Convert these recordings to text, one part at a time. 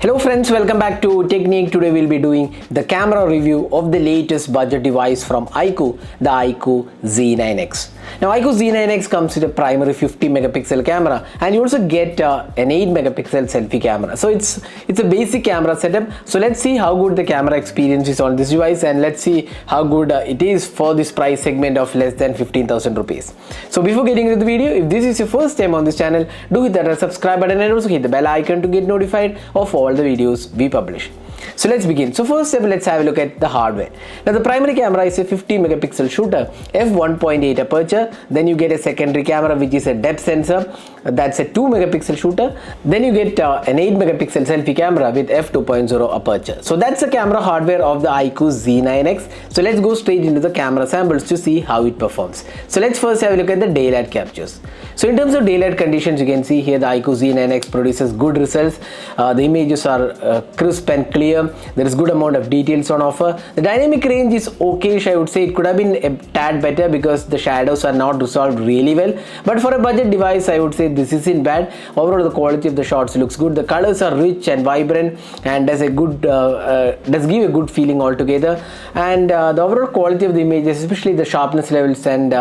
Hello friends, welcome back to Technique. Today we'll be doing the camera review of the latest budget device from iQOO, the iQOO Z9x. Now iQOO Z9x comes with a primary 50 megapixel camera and you also get an 8 megapixel selfie camera. So it's a basic camera setup. So let's see how good the camera experience is on this device and let's see how good it is for this price segment of less than 15,000 rupees. So before getting into the video, if this is your first time on this channel, do hit that subscribe button and also hit the bell icon to get notified of all the videos we publish. So let's begin. So first step, let's have a look at the hardware. Now the primary camera is a 50 megapixel shooter, f1.8 aperture. Then you get a secondary camera which is a depth sensor, that's a 2 megapixel shooter. Then you get an 8 megapixel selfie camera with f2.0 aperture. So that's the camera hardware of the iQOO Z9x. So let's go straight into the camera samples to see how it performs. So let's first have a look at the daylight captures. So in terms of daylight conditions, you can see here the iQOO Z9x produces good results. The images are crisp and clear. There is good amount of details on offer. The dynamic range is okayish. I would say it could have been a tad better because the shadows are not resolved really well. But for a budget device, I would say this isn't bad. Overall, the quality of the shots looks good. The colors are rich and vibrant and does give a good feeling altogether. And the overall quality of the images, especially the sharpness levels and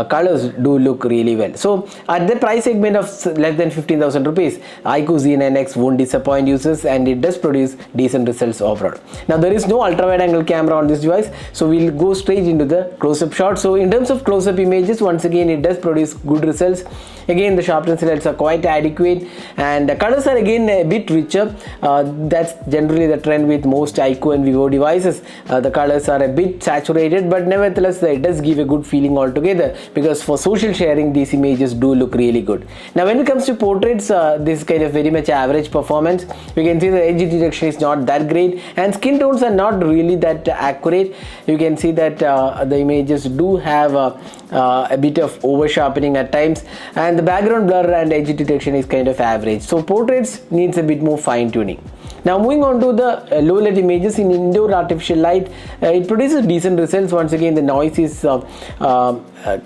colors, do look really well. So at the price segment of less than 15,000 rupees, iQOO Z9x won't disappoint users and it does produce decent results overall. Now there is no ultra wide angle camera on this device, so we'll go straight into the close-up shot. So in terms of close-up images, once again it does produce good results. Again, the sharpness levels are quite adequate and the colors are again a bit richer. That's generally the trend with most iQOO and Vivo devices. The colors are a bit saturated, but nevertheless it does give a good feeling altogether because for social sharing these images do look really good. Now when it comes to portraits, this is kind of very much average performance. You can see the edge detection is not that great and skin tones are not really that accurate. You can see that the images do have a bit of over sharpening at times and the background blur and edge detection is kind of average. So portraits needs a bit more fine tuning. Now moving on to the low light images in indoor artificial light, it produces decent results. Once again the noise is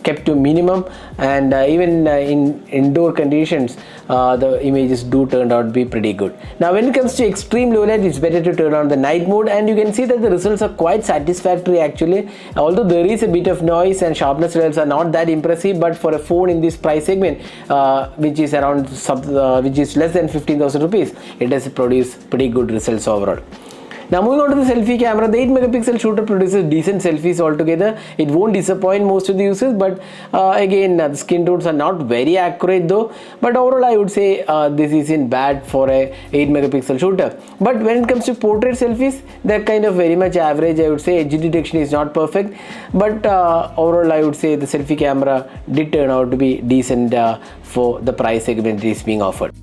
kept to minimum and even in indoor conditions the images do turn out to be pretty good. Now when it comes to extreme low light, it's better to turn on the night mode and you can see that the results are quite satisfactory actually, although there is a bit of noise and sharpness levels are not that impressive, but for a phone in this price segment which is around which is less than 15,000 rupees, it does produce pretty good results overall. Now moving on to the selfie camera, the 8 megapixel shooter produces decent selfies altogether. It won't disappoint most of the users, but again the skin tones are not very accurate though. But overall I would say this isn't bad for a 8 megapixel shooter. But when it comes to portrait selfies, they're kind of very much average. I would say edge detection is not perfect, but overall I would say the selfie camera did turn out to be decent for the price segment it is being offered.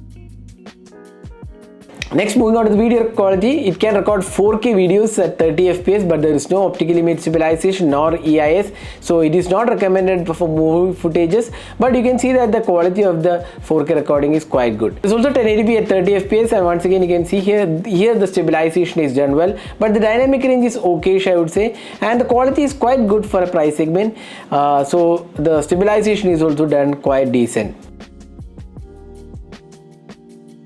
Next, moving on to the video quality, it can record 4K videos at 30 FPS, but there is no optical image stabilization nor EIS, so it is not recommended for movie footages. But you can see that the quality of the 4K recording is quite good. It's also 1080p at 30 FPS, and once again you can see here the stabilization is done well, but the dynamic range is okayish I would say, and the quality is quite good for a price segment. So the stabilization is also done quite decent.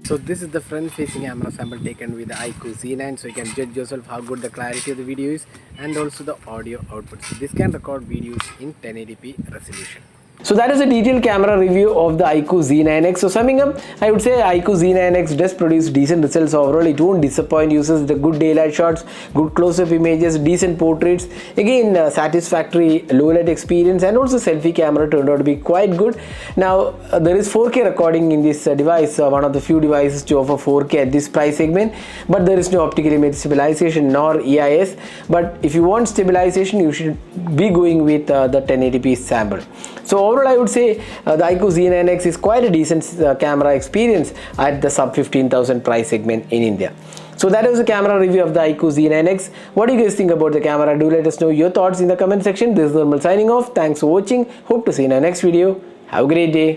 So this is the front facing camera sample taken with the iQOO Z9, so you can judge yourself how good the clarity of the video is and also the audio output. So this can record videos in 1080p resolution. So that is a detailed camera review of the iQOO Z9x. So summing up, I would say iQOO Z9x does produce decent results overall. It won't disappoint users. The good daylight shots, good close-up images, decent portraits, again satisfactory low light experience, and also selfie camera turned out to be quite good. Now there is 4K recording in this device, one of the few devices to offer 4K at this price segment, but there is no optical image stabilization nor EIS. But if you want stabilization, you should be going with the 1080p sample. So overall I would say the iQOO Z9x is quite a decent camera experience at the sub 15,000 price segment in India. So that was the camera review of the iQOO Z9x. What do you guys think about the camera? Do let us know your thoughts in the comment section. This is Nirmal signing off. Thanks for watching. Hope to see you in our next video. Have a great day.